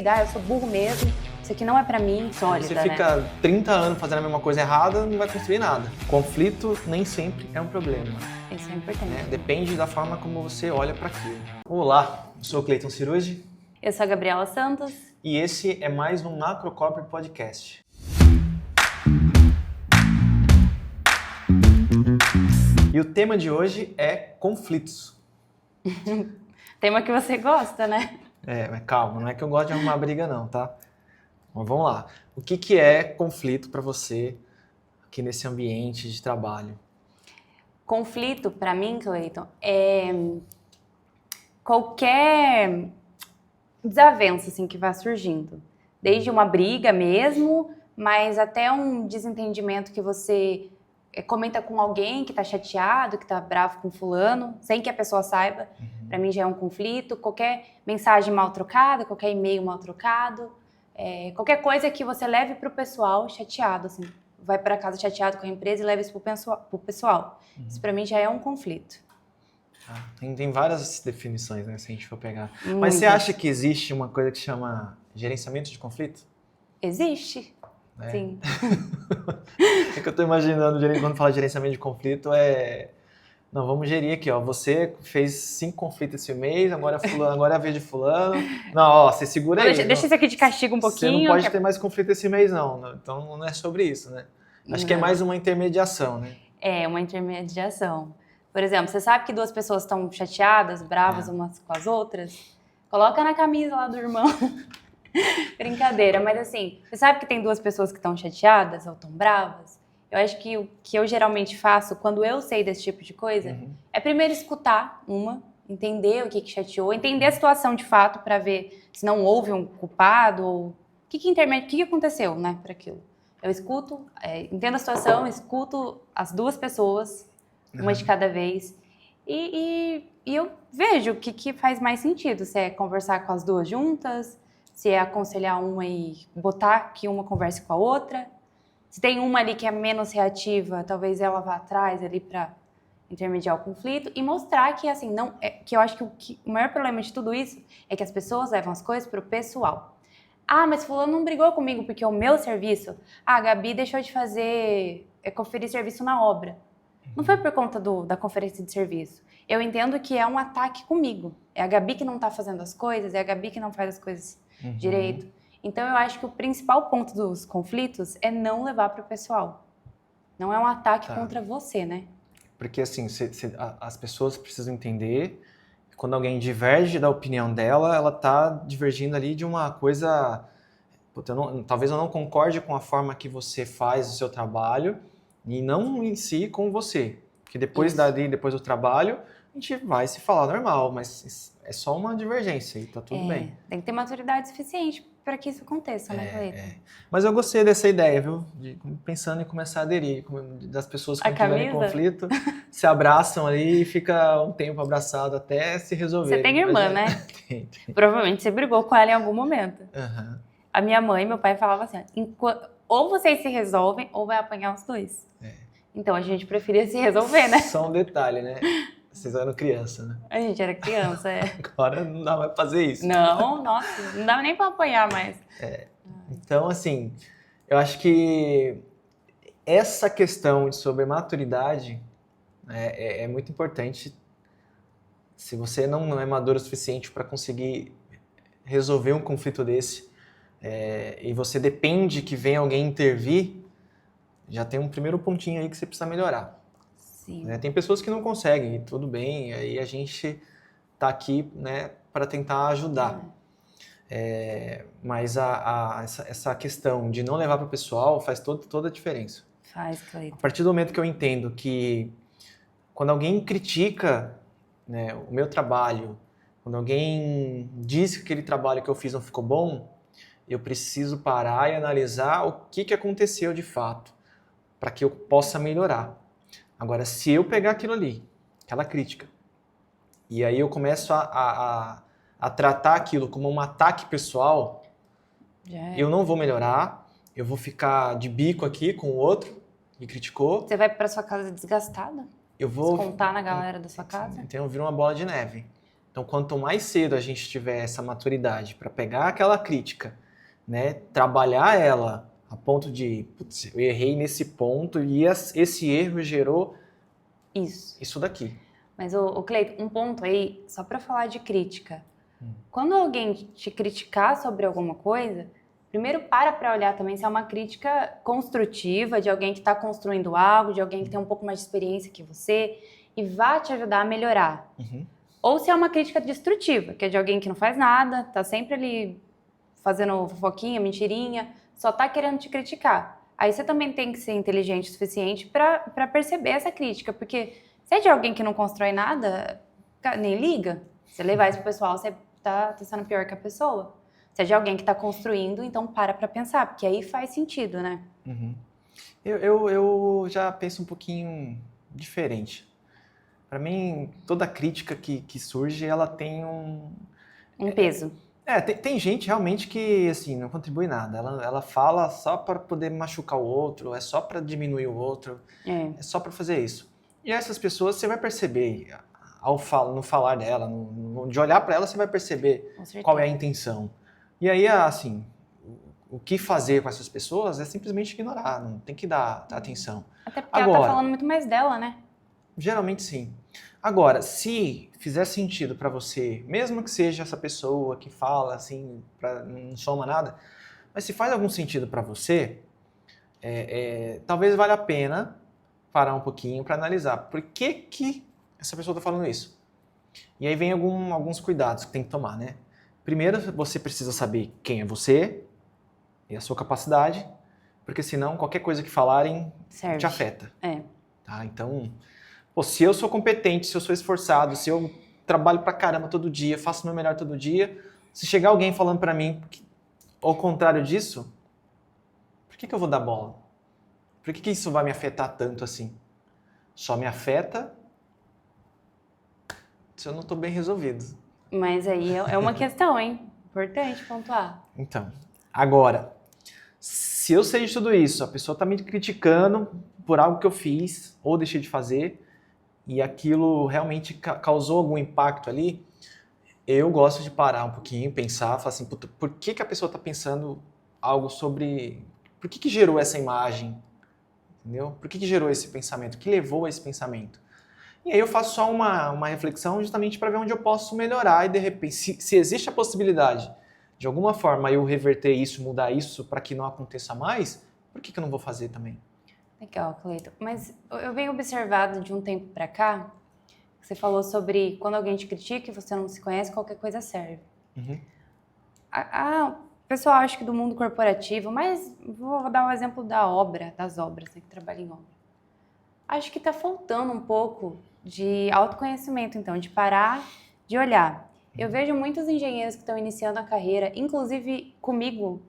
eu sou burro mesmo, isso aqui não é pra mim, sólida, Você fica 30 anos fazendo a mesma coisa errada, não vai construir nada. Conflito nem sempre é um problema. Isso é importante. Né? Depende da forma como você olha para aquilo. Olá, eu sou o Cleiton Cirugi. Eu sou a Gabriela Santos. E esse é mais um Macrocorp Podcast. E o tema de hoje é conflitos. Tema que você gosta, né? Mas calma, não é que eu gosto de arrumar briga não, tá? Mas vamos lá. O que é conflito para você aqui nesse ambiente de trabalho? Conflito, pra mim, Cleiton, é qualquer desavença assim, que vá surgindo. Desde uma briga mesmo, mas até um desentendimento que você comenta com alguém que tá chateado, que tá bravo com fulano, sem que a pessoa saiba. Pra mim já é um conflito. Qualquer mensagem mal trocada, qualquer e-mail mal trocado, qualquer coisa que você leve pro pessoal chateado, assim. Vai para casa chateado com a empresa e leva isso pro pessoal. Isso pra mim já é um conflito. Tem várias definições, né, se a gente for pegar. Muitas. Mas você acha que existe uma coisa que chama gerenciamento de conflito? Existe, É. sim. É que eu tô imaginando, quando fala gerenciamento de conflito, não, vamos gerir aqui, ó. Você fez 5 conflitos esse mês, agora é a vez de fulano. Não, ó, você segura aí. Deixa isso aqui de castigo um pouquinho. Você não pode ter mais conflito esse mês, não. Então não é sobre isso, né? Acho que é mais uma intermediação, né? É, uma intermediação. Por exemplo, você sabe que 2 pessoas estão chateadas, bravas umas com as outras? Coloca na camisa lá do irmão. Brincadeira, mas assim, você sabe que tem 2 pessoas que estão chateadas ou estão bravas? Eu acho que o que eu geralmente faço, quando eu sei desse tipo de coisa, é primeiro escutar entender o que chateou, entender a situação de fato para ver se não houve um culpado ou o que aconteceu, né, para aquilo. Eu escuto, entendo a situação, escuto as 2 pessoas, uma de cada vez, e eu vejo o que faz mais sentido, se é conversar com as 2 juntas, se é aconselhar uma e botar que uma converse com a outra. Se tem uma ali que é menos reativa, talvez ela vá atrás ali para intermediar o conflito e mostrar que, assim, que eu acho que o maior problema de tudo isso é que as pessoas levam as coisas pro pessoal. Ah, mas fulano não brigou comigo porque o meu serviço... Ah, a Gabi deixou de conferir serviço na obra. Não foi por conta da conferência de serviço. Eu entendo que é um ataque comigo. É a Gabi que não tá fazendo as coisas, é a Gabi que não faz as coisas direito. Então, eu acho que o principal ponto dos conflitos é não levar para o pessoal. Não é um ataque contra você, né? Porque, assim, as pessoas precisam entender que quando alguém diverge da opinião dela, ela está divergindo ali de uma coisa... talvez eu não concorde com a forma que você faz o seu trabalho e não em si com você. Porque depois do trabalho, a gente vai se falar normal, mas é só uma divergência e tá tudo bem. Tem que ter maturidade suficiente para que isso aconteça, né, Cleiton? Mas eu gostei dessa ideia, viu? Pensando em começar a aderir, das pessoas que tiverem conflito, se abraçam ali e fica um tempo abraçado até se resolver. Você tem irmã, né? Tem. Provavelmente você brigou com ela em algum momento. A minha mãe e meu pai falavam assim, ou vocês se resolvem ou vai apanhar os 2. Então a gente preferia se resolver, né? Só um detalhe, né? Vocês eram criança, né? A gente era criança, Agora não dá mais pra fazer isso. Não, nossa, não dava nem pra apanhar mais. Então, assim, eu acho que essa questão sobre maturidade é muito importante. Se você não é maduro o suficiente para conseguir resolver um conflito desse e você depende que venha alguém intervir, já tem um primeiro pontinho aí que você precisa melhorar. Sim. Tem pessoas que não conseguem, e tudo bem, aí a gente tá aqui, né, para tentar ajudar. Mas essa questão de não levar para o pessoal faz toda a diferença. Faz, Cleiton. A partir do momento que eu entendo que quando alguém critica, né, o meu trabalho, quando alguém diz que aquele trabalho que eu fiz não ficou bom, eu preciso parar e analisar o que aconteceu de fato, para que eu possa melhorar. Agora, se eu pegar aquilo ali, aquela crítica, e aí eu começo a tratar aquilo como um ataque pessoal, eu não vou melhorar, eu vou ficar de bico aqui com o outro que criticou. Você vai para sua casa desgastada? Eu vou descontar na galera da sua casa? Então vira uma bola de neve. Então, quanto mais cedo a gente tiver essa maturidade para pegar aquela crítica, né, trabalhar ela a ponto de, putz, eu errei nesse ponto e esse erro gerou isso daqui. Mas, o Cleiton, um ponto aí, só para falar de crítica. Quando alguém te criticar sobre alguma coisa, primeiro para olhar também se é uma crítica construtiva, de alguém que está construindo algo, de alguém que tem um pouco mais de experiência que você, e vai te ajudar a melhorar. Ou se é uma crítica destrutiva, que é de alguém que não faz nada, tá sempre ali fazendo fofoquinha, mentirinha, só tá querendo te criticar. Aí você também tem que ser inteligente o suficiente para perceber essa crítica, porque se é de alguém que não constrói nada, nem liga. Se levar isso pro pessoal, você tá sendo pior que a pessoa. Se é de alguém que tá construindo, então para pensar, porque aí faz sentido, né? Eu já penso um pouquinho diferente. Para mim, toda crítica que surge, ela tem um peso. Tem gente realmente que, assim, não contribui nada. Ela fala só para poder machucar o outro, é só para diminuir o outro, é só para fazer isso. E essas pessoas, você vai perceber, no falar dela, de olhar para ela, você vai perceber qual é a intenção. E aí, assim, o que fazer com essas pessoas é simplesmente ignorar, não tem que dar atenção. Até porque ela tá falando muito mais dela, né? Geralmente sim. Agora, se fizer sentido para você, mesmo que seja essa pessoa que fala assim, não soma nada, mas se faz algum sentido para você, talvez valha a pena parar um pouquinho para analisar por que essa pessoa está falando isso. E aí vem alguns cuidados que tem que tomar, né? Primeiro, você precisa saber quem é você e a sua capacidade, porque senão qualquer coisa que falarem te afeta. Tá? Então, se eu sou competente, se eu sou esforçado, se eu trabalho pra caramba todo dia, faço o meu melhor todo dia, se chegar alguém falando pra mim ao contrário disso, por que eu vou dar bola? Por que isso vai me afetar tanto assim? Só me afeta se eu não tô bem resolvido. Mas aí é uma questão, hein? Importante pontuar. Então, agora, se eu sei de tudo isso, a pessoa tá me criticando por algo que eu fiz ou deixei de fazer, e aquilo realmente causou algum impacto ali, eu gosto de parar um pouquinho, pensar, falar assim, por que a pessoa está pensando algo sobre... Por que gerou essa imagem? Entendeu? Por que gerou esse pensamento? O que levou a esse pensamento? E aí eu faço só uma reflexão justamente para ver onde eu posso melhorar e de repente, se existe a possibilidade de alguma forma eu reverter isso, mudar isso para que não aconteça mais, por que eu não vou fazer também? Legal, Cleiton. Mas eu venho observado de um tempo para cá, que você falou sobre quando alguém te critica e você não se conhece, qualquer coisa serve. O pessoal acha que do mundo corporativo, mas vou dar um exemplo das obras, né, que trabalham em obra. Acho que está faltando um pouco de autoconhecimento, então, de parar, de olhar. Eu vejo muitos engenheiros que estão iniciando a carreira, inclusive comigo,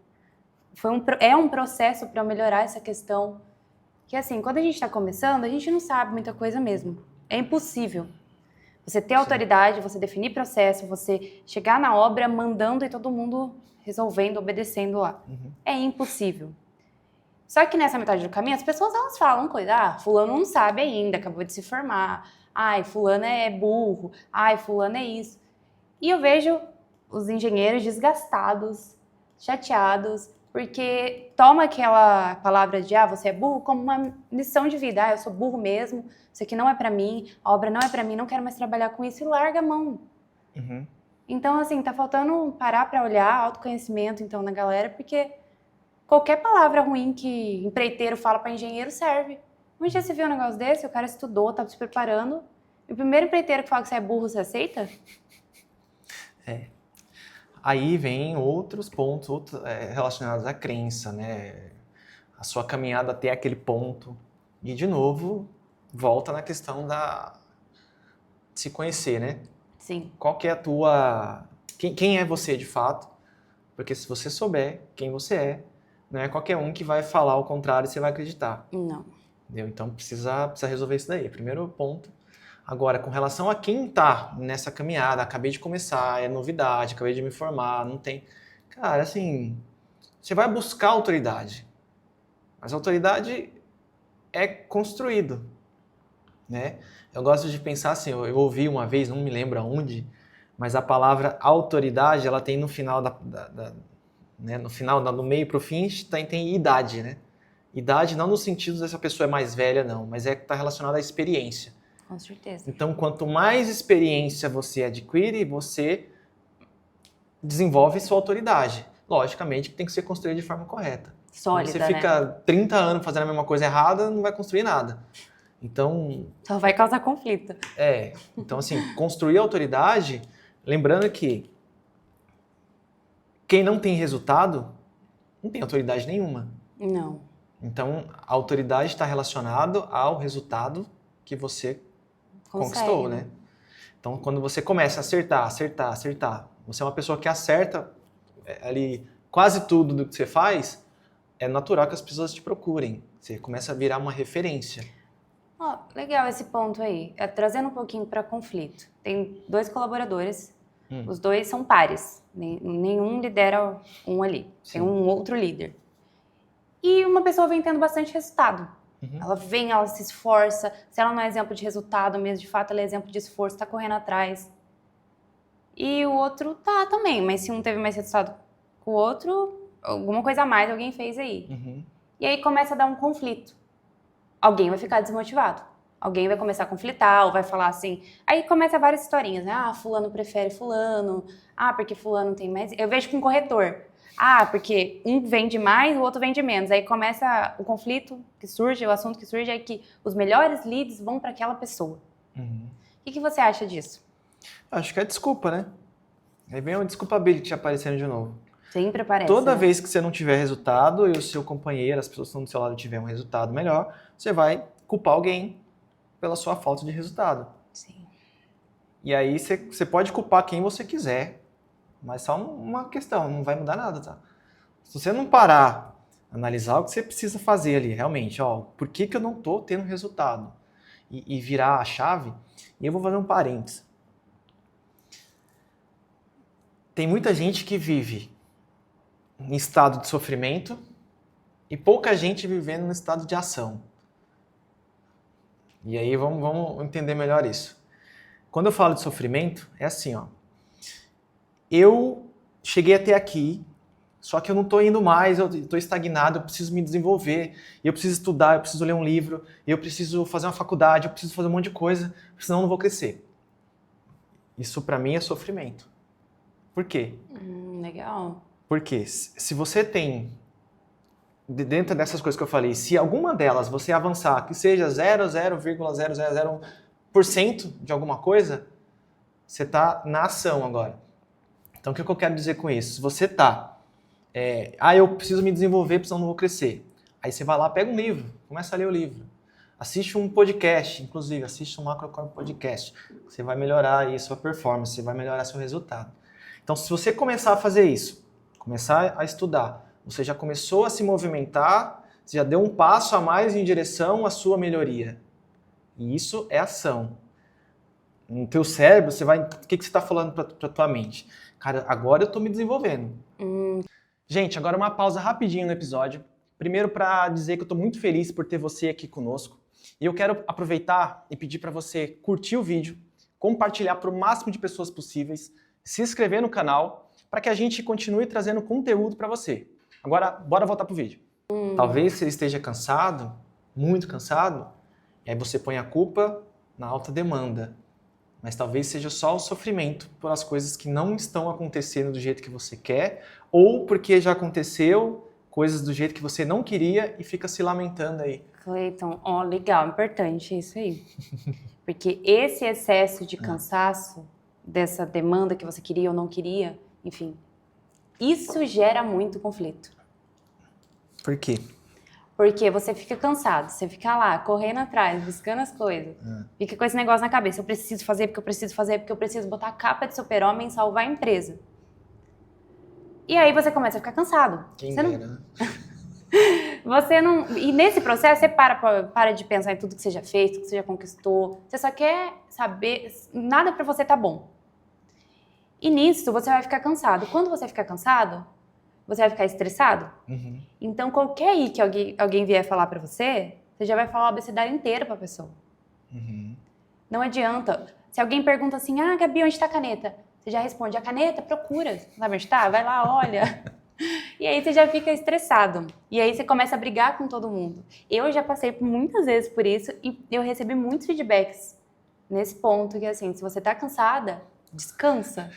é um processo para eu melhorar essa questão. Que assim, quando a gente está começando, a gente não sabe muita coisa mesmo. É impossível. Você ter autoridade, você definir processo, você chegar na obra mandando e todo mundo resolvendo, obedecendo lá. É impossível. Só que nessa metade do caminho, as pessoas elas falam coisa. Fulano não sabe ainda, acabou de se formar. Ai, fulano é burro. Ai, fulano é isso. E eu vejo os engenheiros desgastados, chateados, porque toma aquela palavra de você é burro como uma lição de vida. Eu sou burro mesmo, isso aqui não é pra mim, a obra não é pra mim, não quero mais trabalhar com isso e larga a mão. Então, assim, tá faltando parar pra olhar autoconhecimento, então, na galera, porque qualquer palavra ruim que empreiteiro fala pra engenheiro serve. Mas já se viu um negócio desse? O cara estudou, tá se preparando, e o primeiro empreiteiro que fala que você é burro, você aceita? Aí vem outros pontos relacionados à crença, né? A sua caminhada até aquele ponto. E, de novo, volta na questão de se conhecer, né? Sim. Qual que é a tua... Quem é você, de fato? Porque se você souber quem você é, não é qualquer um que vai falar o contrário e você vai acreditar. Não. Entendeu? Então, precisa resolver isso daí. Primeiro ponto. Agora, com relação a quem tá nessa caminhada, acabei de começar, é novidade, acabei de me formar, não tem... Cara, assim, você vai buscar autoridade. Mas a autoridade é construído, né? Eu gosto de pensar assim, eu ouvi uma vez, não me lembro aonde, Mas a palavra autoridade, ela tem no final né, no final, do meio para o fim, tem idade, né? Idade não no sentido dessa pessoa é mais velha, não, mas está relacionada à experiência. Com certeza. Então, quanto mais experiência você adquire, você desenvolve sua autoridade. Logicamente que tem que ser construída de forma correta. Sólida, você fica 30 anos fazendo a mesma coisa errada, não vai construir nada. Então... Só vai causar conflito. Então assim, construir autoridade, lembrando que quem não tem resultado, não tem autoridade nenhuma. Não. Então, a autoridade está relacionada ao resultado que você conquistou, né? Então, quando você começa a acertar, você é uma pessoa que acerta ali quase tudo do que você faz, é natural que as pessoas te procurem. Você começa a virar uma referência. Legal esse ponto aí. Trazendo um pouquinho para conflito. Tem 2 colaboradores, os 2 são pares. Nenhum lidera um ali. Sim. Tem um outro líder. E uma pessoa vem tendo bastante resultado. Ela se esforça. Se ela não é exemplo de resultado mesmo, de fato ela é exemplo de esforço, tá correndo atrás. E o outro tá também, mas se um teve mais resultado que o outro, alguma coisa a mais alguém fez aí. E aí começa a dar um conflito. Alguém vai ficar desmotivado. Alguém vai começar a conflitar, ou vai falar assim... Aí começa várias historinhas, né? Fulano prefere fulano. Porque fulano tem mais... Eu vejo com corretor. Porque um vende mais, o outro vende menos. Aí começa o conflito que surge, o assunto que surge é que os melhores leads vão para aquela pessoa. O que você acha disso? Acho que é desculpa, né? Aí vem uma desculpability aparecendo de novo. Sempre aparece. Toda né? vez que você não tiver resultado e o seu companheiro, as pessoas que estão do seu lado tiver um resultado melhor, você vai culpar alguém pela sua falta de resultado. Sim. E aí você pode culpar quem você quiser, mas só uma questão, não vai mudar nada, tá? Se você não parar, analisar o que você precisa fazer ali, realmente, por que eu não estou tendo resultado? E virar a chave, e eu vou fazer um parênteses. Tem muita gente que vive em estado de sofrimento e pouca gente vivendo no estado de ação. E aí vamos entender melhor isso. Quando eu falo de sofrimento, é assim, eu cheguei até aqui, só que eu não estou indo mais, eu estou estagnado, eu preciso me desenvolver, eu preciso estudar, eu preciso ler um livro, eu preciso fazer uma faculdade, eu preciso fazer um monte de coisa, senão eu não vou crescer. Isso para mim é sofrimento. Por quê? Legal. Porque se você tem, dentro dessas coisas que eu falei, se alguma delas você avançar, que seja 0,0001% de alguma coisa, você está na ação agora. Então, o que eu quero dizer com isso? Se você está, eu preciso me desenvolver, porque senão eu não vou crescer. Aí você vai lá, pega um livro, começa a ler o livro. Assiste um podcast, inclusive, assiste um Macrocore Podcast. Você vai melhorar aí sua performance, você vai melhorar seu resultado. Então, se você começar a fazer isso, começar a estudar, você já começou a se movimentar, você já deu um passo a mais em direção à sua melhoria. E isso é ação. No teu cérebro, você vai... O que você está falando para a tua mente? Cara, agora eu estou me desenvolvendo. Gente, agora uma pausa rapidinho no episódio. Primeiro para dizer que eu estou muito feliz por ter você aqui conosco. E eu quero aproveitar e pedir para você curtir o vídeo, compartilhar para o máximo de pessoas possíveis, se inscrever no canal, para que a gente continue trazendo conteúdo para você. Agora, bora voltar pro vídeo. Talvez você esteja cansado, muito cansado, e aí você põe a culpa na alta demanda. Mas talvez seja só o sofrimento por as coisas que não estão acontecendo do jeito que você quer, ou porque já aconteceu coisas do jeito que você não queria e fica se lamentando aí. Cleiton, legal, importante isso aí. Porque esse excesso de cansaço, dessa demanda que você queria ou não queria, enfim, isso gera muito conflito. Por quê? Porque você fica cansado, você fica lá, correndo atrás, buscando as coisas. Fica com esse negócio na cabeça, eu preciso fazer, porque eu preciso fazer, porque eu preciso botar a capa de super-homem e salvar a empresa. E aí você começa a ficar cansado. Quem você dera, né? Você não... E nesse processo, você para de pensar em tudo que você já fez, tudo que você já conquistou. Você só quer saber... Nada pra você tá bom. E nisso, você vai ficar cansado. Quando você ficar cansado, você vai ficar estressado. Então, qualquer aí que alguém vier falar pra você, você já vai falar o abecedário inteiro pra pessoa. Não adianta. Se alguém pergunta assim, Gabi, onde tá a caneta? Você já responde, a caneta, procura. Sabe onde tá? Vai lá, olha. E aí você já fica estressado. E aí você começa a brigar com todo mundo. Eu já passei muitas vezes por isso e eu recebi muitos feedbacks nesse ponto, que assim, se você tá cansada, descansa.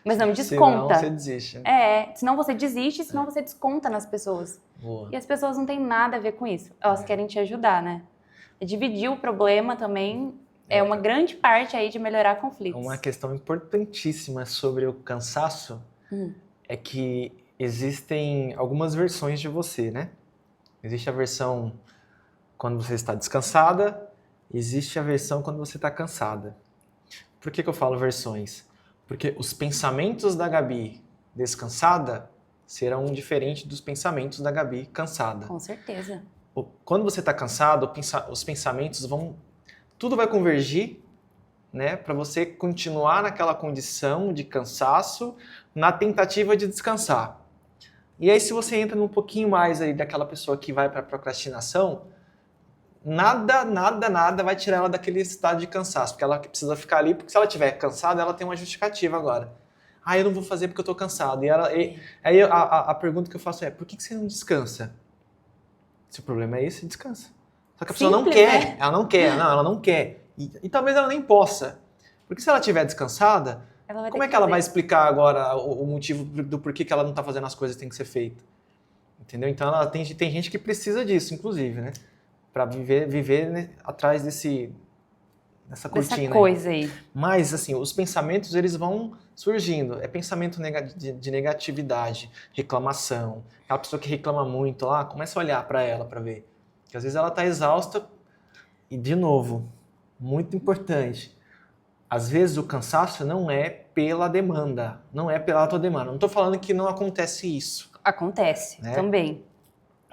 Mas não desconta. Senão você desiste. Senão você desiste, senão você desconta nas pessoas. Boa. E as pessoas não têm nada a ver com isso. Elas querem te ajudar, né? E dividir o problema também é uma grande parte aí de melhorar conflitos. Uma questão importantíssima sobre o cansaço é que existem algumas versões de você, né? Existe a versão quando você está descansada, existe a versão quando você está cansada. Por que eu falo versões? Porque os pensamentos da Gabi descansada serão diferentes dos pensamentos da Gabi cansada. Com certeza. Quando você está cansado, os pensamentos vão... Tudo vai convergir, né, para você continuar naquela condição de cansaço, na tentativa de descansar. E aí, se você entra um pouquinho mais aí daquela pessoa que vai para a procrastinação, nada vai tirar ela daquele estado de cansaço, porque ela precisa ficar ali, porque se ela estiver cansada, ela tem uma justificativa agora. Eu não vou fazer porque eu estou cansado. Aí a pergunta que eu faço é, por que você não descansa? Se o problema é esse, descansa. Só que a pessoa não quer, né? Ela não quer. E talvez ela nem possa. Porque se ela estiver descansada, como é que ela vai explicar agora o motivo do porquê que ela não está fazendo as coisas que tem que ser feito? Entendeu? Então tem gente que precisa disso, inclusive, né? Para viver né, atrás dessa cortina. Dessa coisa aí. Mas, assim, os pensamentos, eles vão surgindo. É pensamento de negatividade, reclamação. Aquela pessoa que reclama muito lá, começa a olhar para ela para ver. Porque às vezes ela está exausta. E, de novo, muito importante, às vezes o cansaço não é pela demanda, não é pela tua demanda. Não estou falando que não acontece isso. Acontece, né? Também.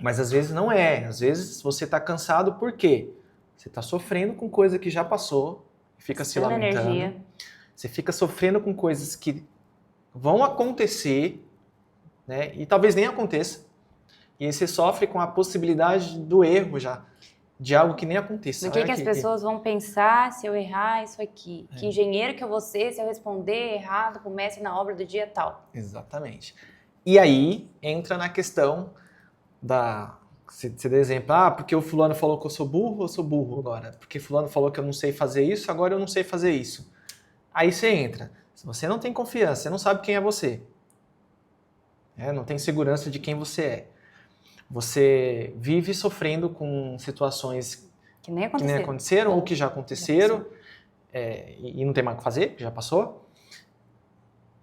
Mas às vezes não é. Às vezes você está cansado por quê? Você está sofrendo com coisa que já passou, fica se lamentando. Energia. Você fica sofrendo com coisas que vão acontecer, né? E talvez nem aconteça. E aí você sofre com a possibilidade do erro já, de algo que nem aconteça. O que as pessoas vão pensar se eu errar isso aqui? Que engenheiro que eu vou ser se eu responder errado, comece na obra do dia tal. Exatamente. E aí entra na questão da... Você dá exemplo, porque o fulano falou que eu sou burro agora. Porque fulano falou que eu não sei fazer isso, agora eu não sei fazer isso. Aí você entra. Se você não tem confiança, você não sabe quem é você. Não tem segurança de quem você é. Você vive sofrendo com situações que nem aconteceram ou que já aconteceram e não tem mais o que fazer, já passou.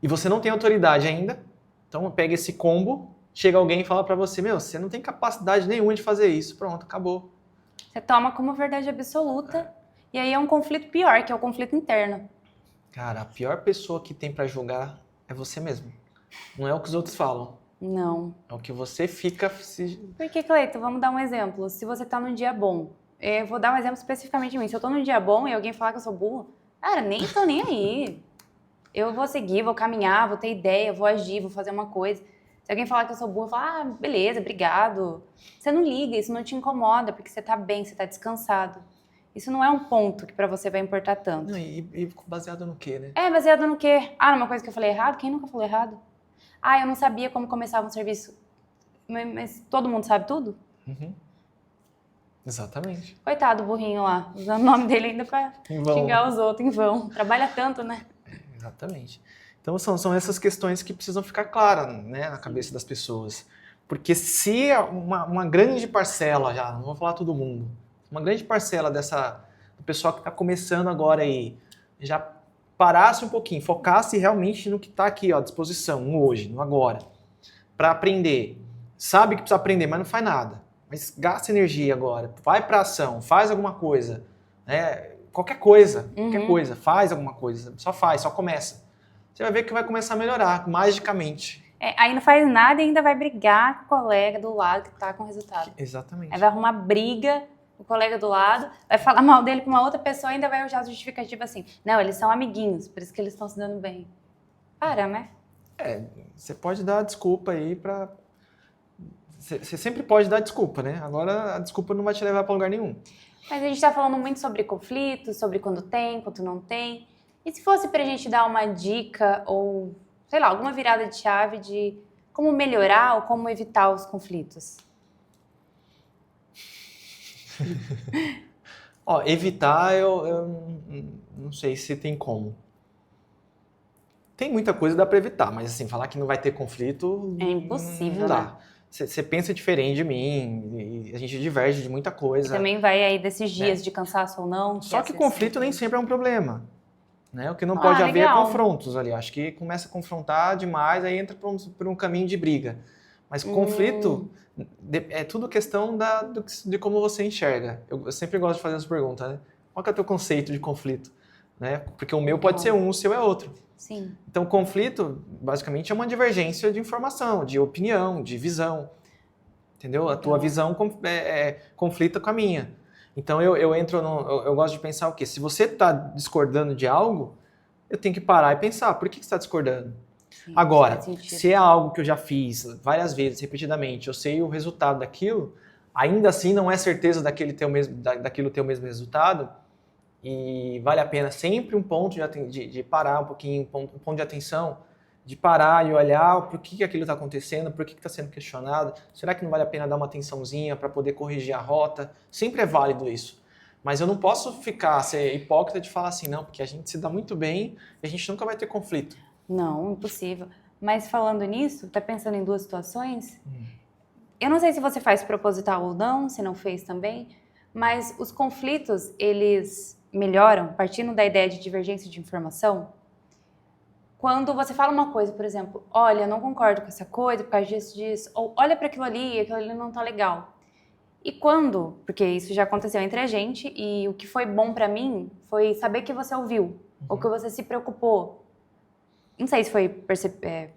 E você não tem autoridade ainda. Então pega esse combo, chega alguém e fala pra você, você não tem capacidade nenhuma de fazer isso. Pronto, acabou. Você toma como verdade absoluta e aí é um conflito pior, que é o conflito interno. Cara, a pior pessoa que tem pra julgar é você mesmo. Não é o que os outros falam. Não. É o que você fica... Porque, Cleito, vamos dar um exemplo. Se você tá num dia bom, eu vou dar um exemplo especificamente de mim. Se eu tô num dia bom e alguém falar que eu sou burro, cara, nem tô nem aí. Eu vou seguir, vou caminhar, vou ter ideia, vou agir, vou fazer uma coisa. Se alguém falar que eu sou burro, eu falo, beleza, obrigado. Você não liga, isso não te incomoda, porque você tá bem, você tá descansado. Isso não é um ponto que pra você vai importar tanto. Não, e baseado no quê, né? Baseado no quê? Numa coisa que eu falei errado? Quem nunca falou errado? Eu não sabia como começava um serviço. Mas todo mundo sabe tudo? Uhum. Exatamente. Coitado do burrinho lá, usando o nome dele ainda pra xingar os outros em vão. Trabalha tanto, né? Exatamente. Então são essas questões que precisam ficar claras, né, na cabeça das pessoas. Porque se uma grande parcela, já não vou falar todo mundo, uma grande parcela do pessoal que está começando agora aí, já parasse um pouquinho, focasse realmente no que está aqui, à disposição, no hoje, no agora, para aprender. Sabe que precisa aprender, mas não faz nada. Mas gasta energia agora, vai para ação, faz alguma coisa, né? Qualquer coisa, faz alguma coisa, só começa. Você vai ver que vai começar a melhorar, magicamente. Aí não faz nada e ainda vai brigar com o colega do lado que tá com o resultado. Exatamente. Aí vai arrumar briga com o colega do lado, vai falar mal dele com uma outra pessoa e ainda vai usar a justificativa assim. Não, eles são amiguinhos, por isso que eles estão se dando bem. Para, né? Você pode dar desculpa aí pra... Você sempre pode dar desculpa, né? Agora a desculpa não vai te levar pra lugar nenhum. Mas a gente tá falando muito sobre conflitos, sobre quando tem, quando não tem. E se fosse pra gente dar uma dica ou, sei lá, alguma virada de chave de como melhorar ou como evitar os conflitos? Ó, evitar, eu não sei se tem como. Tem muita coisa que dá pra evitar, mas assim, falar que não vai ter conflito, É impossível, não né? dá. Você pensa diferente de mim, e a gente diverge de muita E coisa. também vai aí desses dias né? de cansaço ou não. Que Só é que ser conflito nem sempre. sempre é um problema. Né? O que não Ah, pode haver é legal. confrontos ali. Acho que começa a confrontar demais, aí entra por um caminho de briga. Mas conflito é tudo questão de como você enxerga. Eu sempre gosto de fazer essa pergunta, né? Qual que é o teu conceito de conflito? Né? Porque o meu pode ser Legal. um, o seu é outro. Sim. Então, conflito, basicamente, é uma divergência de informação, de opinião, de visão. Entendeu? A tua Legal. visão conflita com a minha. Então, eu entro eu gosto de pensar o quê? Se você está discordando de algo, eu tenho que parar e pensar, por que você está discordando? Sim, isso faz Agora, sentido. se é algo que eu já fiz várias vezes, repetidamente, eu sei o resultado daquilo, ainda assim não é certeza daquilo ter o mesmo resultado, e vale a pena sempre um ponto de parar um pouquinho, um ponto de atenção, de parar e olhar por que aquilo está acontecendo, por que está sendo questionado, será que não vale a pena dar uma atençãozinha para poder corrigir a rota? Sempre é válido isso. Mas eu não posso ser hipócrita de falar assim, não, porque a gente se dá muito bem e a gente nunca vai ter conflito. Não, impossível. Mas falando nisso, tá pensando em duas situações? Eu não sei se você faz proposital ou não, se não fez também, mas os conflitos, eles melhoram partindo da ideia de divergência de informação. Quando você fala uma coisa, por exemplo, olha, eu não concordo com essa coisa por causa disso, ou olha para aquilo ali não tá legal. E quando, porque isso já aconteceu entre a gente, e o que foi bom para mim foi saber que você ouviu, ou que você se preocupou. Não sei se foi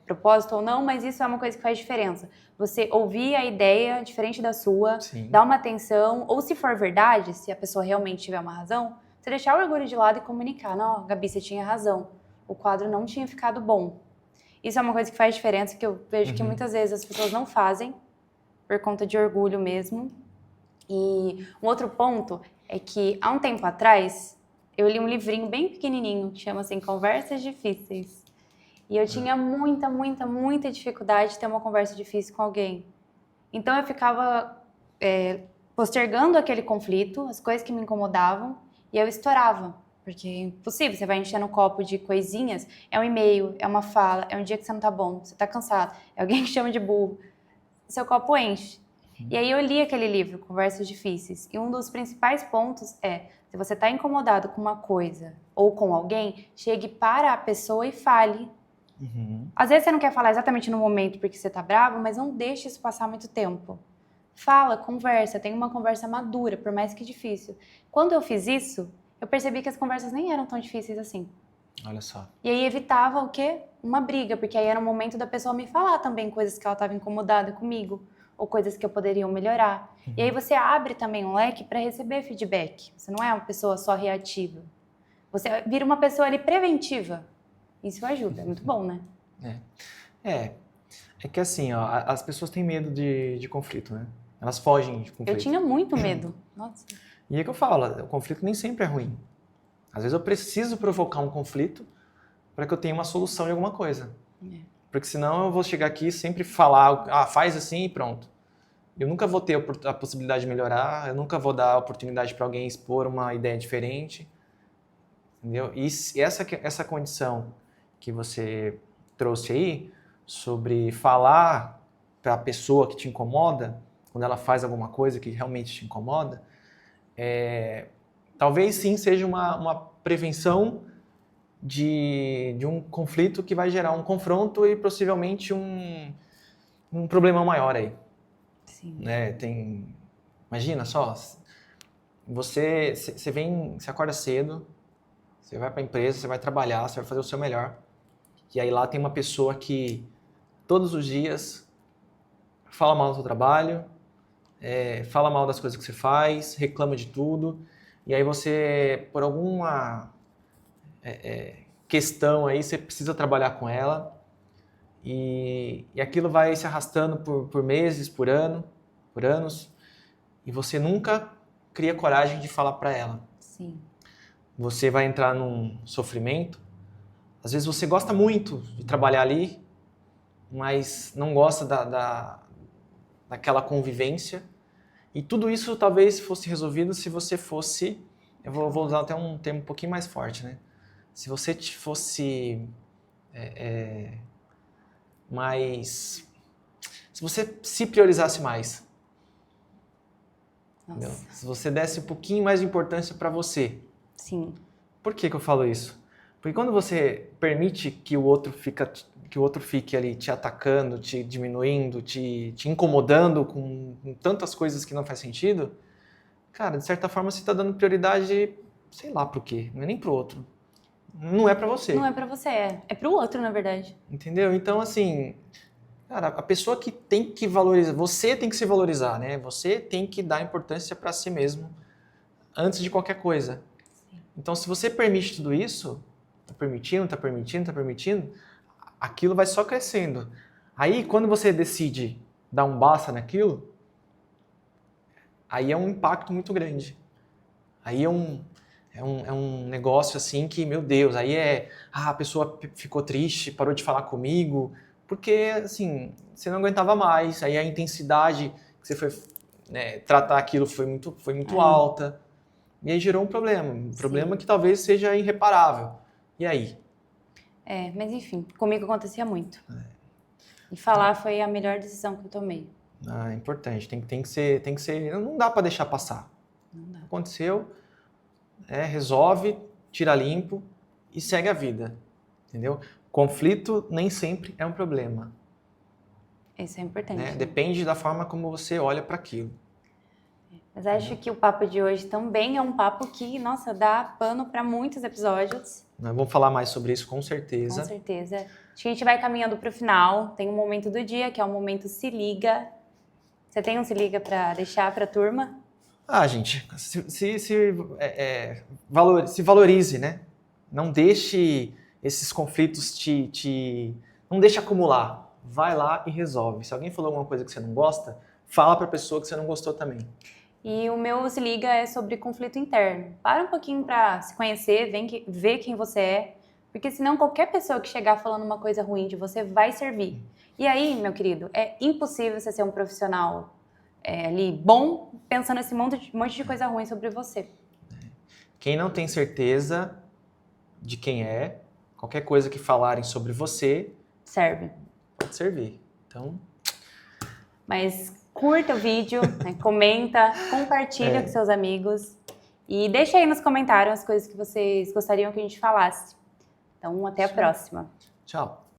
propósito ou não, mas isso é uma coisa que faz diferença. Você ouvir a ideia diferente da sua, Sim. dar uma atenção, ou se for verdade, se a pessoa realmente tiver uma razão, você deixar o orgulho de lado e comunicar. Não, Gabi, você tinha razão. O quadro não tinha ficado bom. Isso é uma coisa que faz diferença, que eu vejo que muitas vezes as pessoas não fazem, por conta de orgulho mesmo. E um outro ponto é que, há um tempo atrás, eu li um livrinho bem pequenininho, que chama assim, Conversas Difíceis. E eu tinha muita dificuldade de ter uma conversa difícil com alguém. Então eu ficava postergando aquele conflito, as coisas que me incomodavam, e eu estourava. Porque é impossível, você vai enchendo um copo de coisinhas, é um e-mail, é uma fala, é um dia que você não tá bom, você tá cansado, é alguém que chama de burro. Seu copo enche. E aí eu li aquele livro, Conversas Difíceis, e um dos principais pontos é, se você tá incomodado com uma coisa ou com alguém, chegue para a pessoa e fale. Às vezes você não quer falar exatamente no momento porque você tá bravo, mas não deixe isso passar muito tempo. Fala, conversa, tenha uma conversa madura, por mais que difícil. Quando eu fiz isso, eu percebi que as conversas nem eram tão difíceis assim. Olha só. E aí evitava o quê? Uma briga, porque aí era o momento da pessoa me falar também coisas que ela estava incomodada comigo, ou coisas que eu poderia melhorar. E aí você abre também um leque para receber feedback. Você não é uma pessoa só reativa. Você vira uma pessoa ali preventiva. Isso ajuda, é muito bom, né? É que assim, ó, as pessoas têm medo de conflito, né? Elas fogem de conflito. Eu tinha muito medo. Nossa. E é que eu falo, o conflito nem sempre é ruim. Às vezes eu preciso provocar um conflito para que eu tenha uma solução de alguma coisa. Porque senão eu vou chegar aqui e sempre falar, faz assim e pronto. Eu nunca vou ter a possibilidade de melhorar, eu nunca vou dar a oportunidade para alguém expor uma ideia diferente. Entendeu? E essa condição que você trouxe aí, sobre falar para a pessoa que te incomoda, quando ela faz alguma coisa que realmente te incomoda, talvez sim seja uma prevenção de um conflito que vai gerar um confronto e possivelmente um problema maior aí. Sim. Né? Imagina só, você acorda cedo, você vai para a empresa, você vai trabalhar, você vai fazer o seu melhor, e aí lá tem uma pessoa que todos os dias fala mal do seu trabalho, fala mal das coisas que você faz, reclama de tudo, e aí você, por alguma questão aí, você precisa trabalhar com ela, e aquilo vai se arrastando por meses, por anos, e você nunca cria coragem de falar para ela. Sim. você vai entrar num sofrimento. Às vezes você gosta muito de trabalhar ali, mas não gosta daquela convivência. E tudo isso talvez fosse resolvido se você fosse... Eu vou usar até um termo um pouquinho mais forte, né? Se você fosse mais... Se você se priorizasse mais. Entendeu? Se você desse um pouquinho mais de importância para você. Sim. Por que eu falo isso? Porque quando você permite que o outro fique ali te atacando, te diminuindo, te incomodando com tantas coisas que não faz sentido, cara, de certa forma você está dando prioridade, sei lá pro quê, não é nem pro outro. Não é pra você. Não é pra você, é pro outro, na verdade. Entendeu? Então, assim, cara, a pessoa que tem que valorizar, você tem que se valorizar, né? Você tem que dar importância para si mesmo antes de qualquer coisa. Sim. Então, se você permite tudo isso, tá permitindo, aquilo vai só crescendo. Aí, quando você decide dar um basta naquilo, aí é um impacto muito grande. Aí é um negócio assim que, meu Deus, aí a pessoa ficou triste, parou de falar comigo, porque, assim, você não aguentava mais, aí a intensidade que você foi, né, tratar aquilo foi muito alta, e aí gerou um problema que talvez seja irreparável. E aí? Mas enfim, comigo acontecia muito. E falar foi a melhor decisão que eu tomei. É importante, tem que ser, não dá para deixar passar. Não dá. Aconteceu, resolve, tira limpo e segue a vida, entendeu? Conflito nem sempre é um problema. Isso é importante. Né? Depende da forma como você olha para aquilo. Mas acho que o papo de hoje também é um papo que, nossa, dá pano para muitos episódios. Nós vamos falar mais sobre isso, com certeza. Com certeza. Acho que a gente vai caminhando para o final. Tem um momento do dia, que é o momento Se Liga. Você tem um Se Liga para deixar para a turma? Gente, se valorize, né? Não deixe esses conflitos não deixe acumular. Vai lá e resolve. Se alguém falou alguma coisa que você não gosta, fala para a pessoa que você não gostou também. E o meu Se Liga é sobre conflito interno. Para um pouquinho para se conhecer, ver quem você é, porque senão qualquer pessoa que chegar falando uma coisa ruim de você vai servir. E aí, meu querido, é impossível você ser um profissional ali bom pensando esse monte de coisa ruim sobre você. Quem não tem certeza de quem é, qualquer coisa que falarem sobre você... Serve. Pode servir. Então... Mas curta o vídeo, né? Comenta, compartilha com seus amigos e deixa aí nos comentários as coisas que vocês gostariam que a gente falasse. Então, até a próxima. Tchau.